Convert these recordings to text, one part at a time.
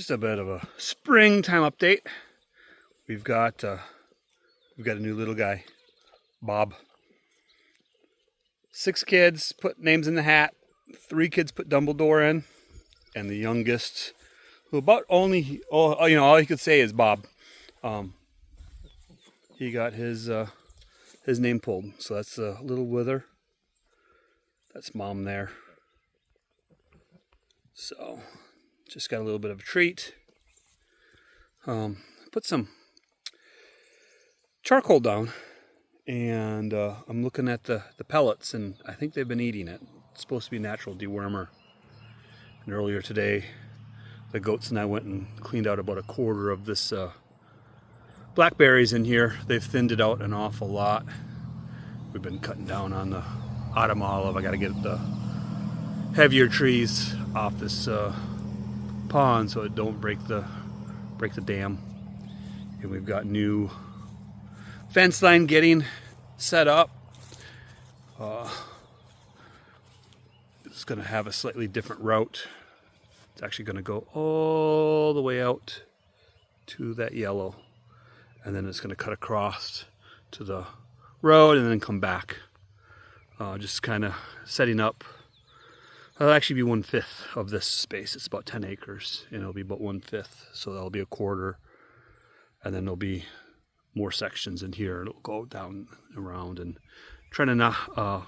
Just a bit of a springtime update. We've got a new little guy, Bob. 6 kids put names in the hat. 3 kids put Dumbledore in, and the youngest, who about only, all he could say is Bob. He got his name pulled. So that's a little Wither. That's Mom there. So just got a little bit of a treat. Put some charcoal down, and I'm looking at the pellets, and I think they've been eating it. It's supposed to be a natural dewormer. And earlier today, the goats and I went and cleaned out about a quarter of this blackberries in here. They've thinned it out an awful lot. We've been cutting down on the autumn olive. I got to get the heavier trees off this pond so it don't break the dam. And we've got new fence line getting set up. It's going to have a slightly different route. It's actually going to go all the way out to that yellow, and then it's going to cut across to the road and then come back. Just kind of setting up. It'll actually be 1/5 of this space. It's about 10 acres, and it'll be about 1/5, so that'll be a quarter, and then there'll be more sections in here. It'll go down around, and trying to not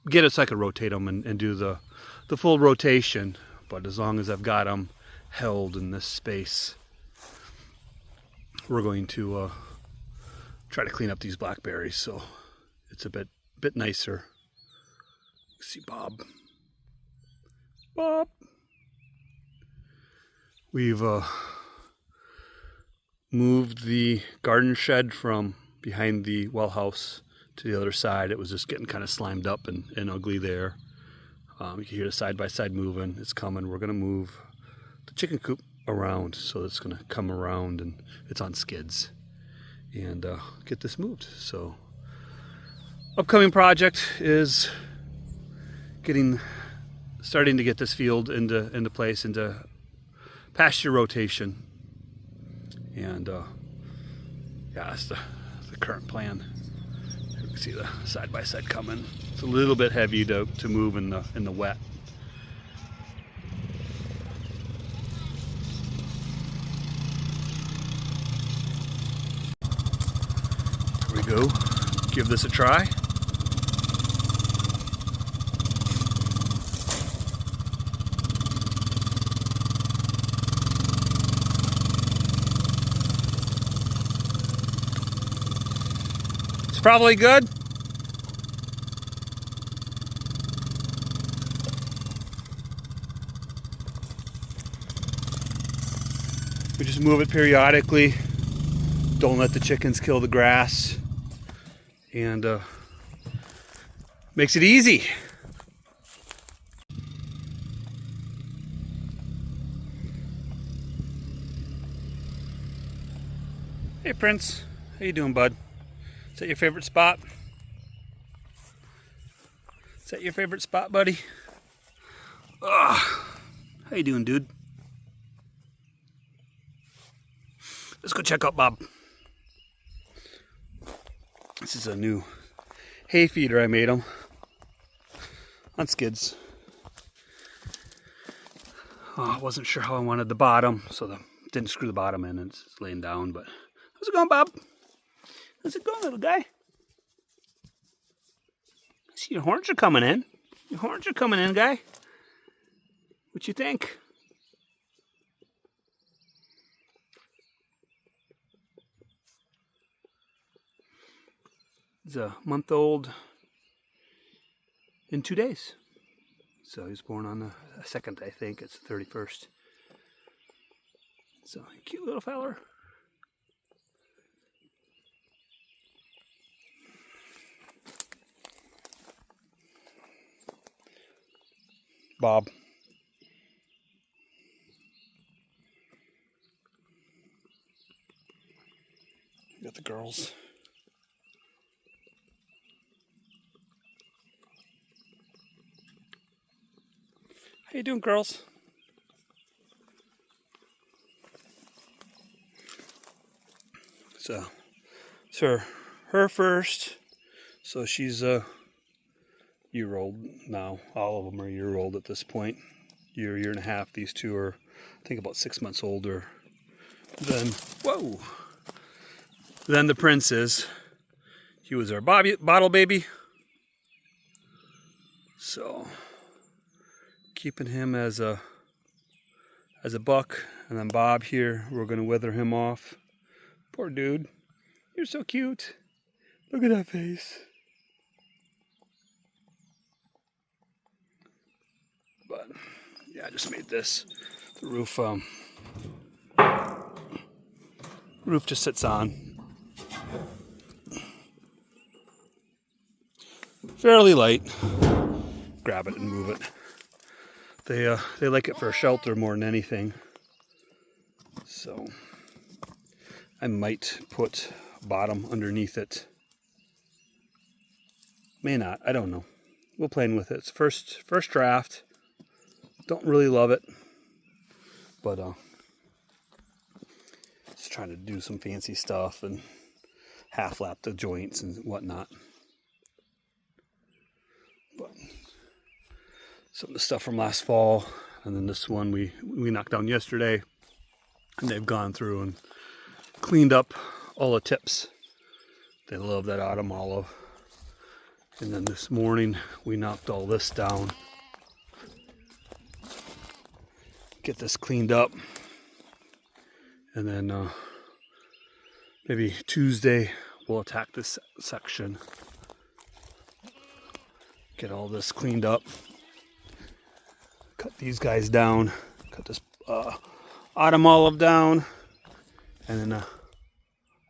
get it so I can rotate them and do the full rotation. But as long as I've got them held in this space, we're going to try to clean up these blackberries so it's a bit nicer. See Bob. We've moved the garden shed from behind the well house to the other side. It was just getting kind of slimed up and ugly there. You can hear the side-by-side moving. It's coming. We're going to move the chicken coop around, so it's going to come around, and it's on skids, and get this moved. So upcoming project is starting to get this field into place, into pasture rotation, and yeah, that's the current plan. You can see the side-by-side coming. It's a little bit heavy to move in the wet. Here we go. Give this a try. It's probably good. We just move it periodically. Don't let the chickens kill the grass, and makes it easy. Hey Prince, how you doing, bud? Is that your favorite spot? Is that your favorite spot, buddy? Ugh. How you doing, dude? Let's go check out Bob. This is a new hay feeder I made him on skids. I wasn't sure how I wanted the bottom, so didn't screw the bottom in, and it's laying down. But how's it going, Bob? How's it going, little guy? I see your horns are coming in. Your horns are coming in, guy. What you think? He's a month old in 2 days. So he was born on the 2nd, I think. It's the 31st. So, cute little feller. Bob. We got the girls. How you doing, girls? it's her first. So she's a year-old now. All of them are year-old at this point. Year and a half. These two are, I think, about 6 months older than the prince is. He was our bottle baby. So keeping him as a buck, and then Bob here, we're gonna wither him off. Poor dude, you're so cute. Look at that face. But yeah, I just made this. The roof just sits on. Fairly light. Grab it and move it. They like it for a shelter more than anything. So I might put bottom underneath it. May not. I don't know. We'll play with it. It's first draft. Don't really love it, but just trying to do some fancy stuff and half lap the joints and whatnot. But some of the stuff from last fall, and then this one we knocked down yesterday, and they've gone through and cleaned up all the tips. They love that autumn olive. And then this morning we knocked all this down. Get this cleaned up, and then maybe Tuesday we'll attack this section. Get all this cleaned up. Cut these guys down. Cut this autumn olive down, and then I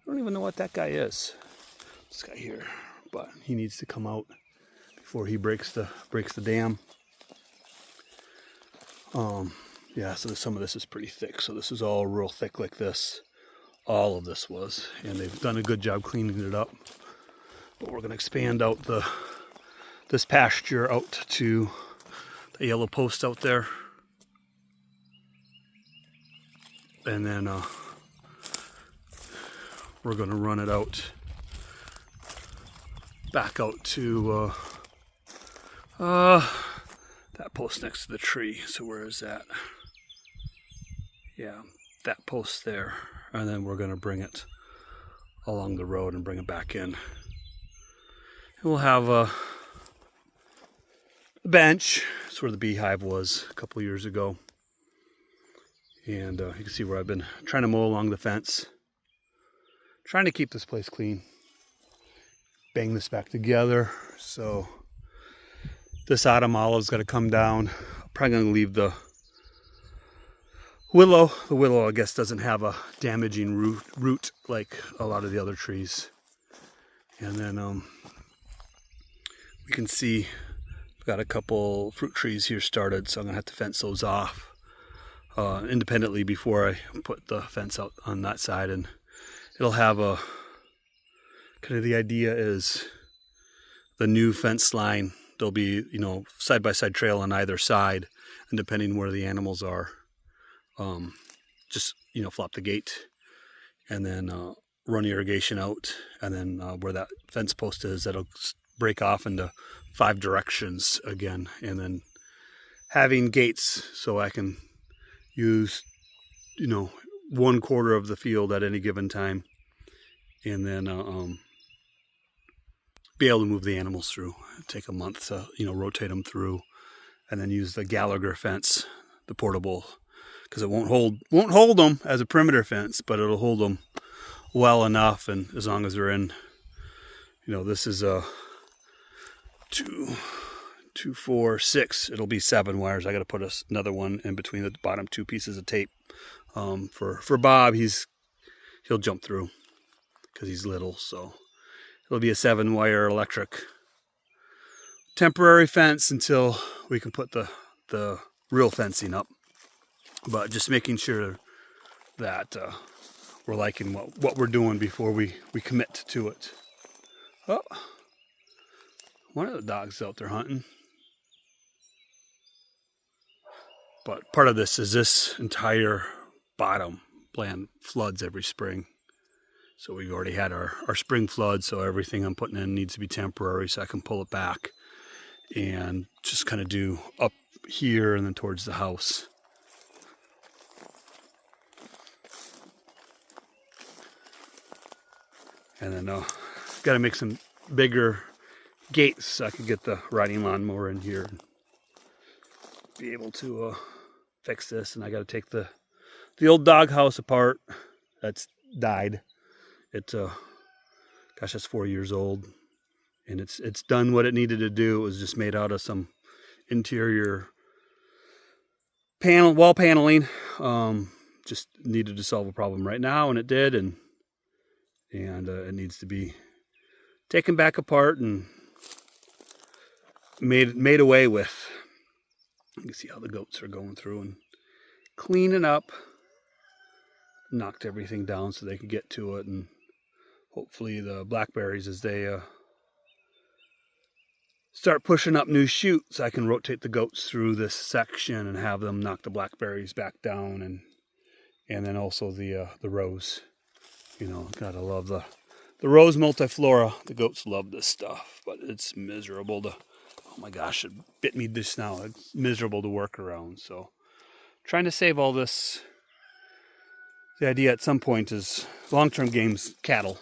don't even know what that guy is. This guy here, but he needs to come out before he breaks the dam. Yeah, so some of this is pretty thick. So this is all real thick like this. All of this was, and they've done a good job cleaning it up. But we're going to expand out this pasture out to the yellow post out there, and then we're going to run it out back out to that post next to the tree. So where is that? Yeah, that post there. And then we're going to bring it along the road and bring it back in. And we'll have a bench. That's where the beehive was a couple years ago. And you can see where I've been trying to mow along the fence. Trying to keep this place clean. Bang this back together. So this autumn olive's got to come down. I'm probably going to leave the willow. The willow, I guess, doesn't have a damaging root like a lot of the other trees. And then we can see we've got a couple fruit trees here started, so I'm going to have to fence those off independently before I put the fence out on that side. And it'll have a kind of, the idea is the new fence line, there'll be, side-by-side trail on either side, and depending where the animals are, just, flop the gate and then run irrigation out, and then where that fence post is, that'll break off into 5 directions again, and then having gates so I can use, 1/4 of the field at any given time, and then be able to move the animals through. It'd take a month to, rotate them through, and then use the Gallagher fence, the portable, because it won't hold them as a perimeter fence, but it'll hold them well enough. And as long as they're in, this is a 2, 4, 6. It'll be 7 wires. I got to put another one in between the bottom 2 pieces of tape. For Bob, he'll jump through because he's little, so it'll be a 7-wire electric temporary fence until we can put the real fencing up. But just making sure that we're liking what we're doing before we commit to it. Oh, one of the dogs out there hunting. But part of this is this entire bottom land floods every spring. So we've already had our spring flood, so everything I'm putting in needs to be temporary so I can pull it back and just kind of do up here and then towards the house. And then got to make some bigger gates so I can get the riding lawnmower in here and be able to fix this. And I got to take the old doghouse apart. That's died. It gosh, that's 4 years old, and it's done what it needed to do. It was just made out of some interior wall paneling. Just needed to solve a problem right now, and it did. And it needs to be taken back apart and made away with. You can see how the goats are going through and cleaning up. Knocked everything down so they could get to it, and hopefully the blackberries, as they start pushing up new shoots, I can rotate the goats through this section and have them knock the blackberries back down, and then also the rose. You know, gotta love the rose multiflora. The goats love this stuff, but it's miserable to, oh my gosh, it bit me just now. It's miserable to work around. So trying to save all this. The idea at some point is long-term games, cattle,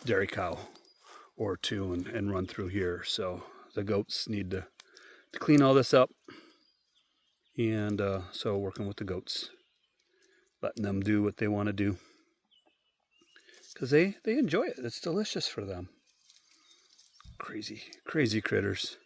dairy cow or two, and run through here. So the goats need to clean all this up. And so working with the goats, letting them do what they want to do. Because they enjoy it. It's delicious for them. Crazy critters.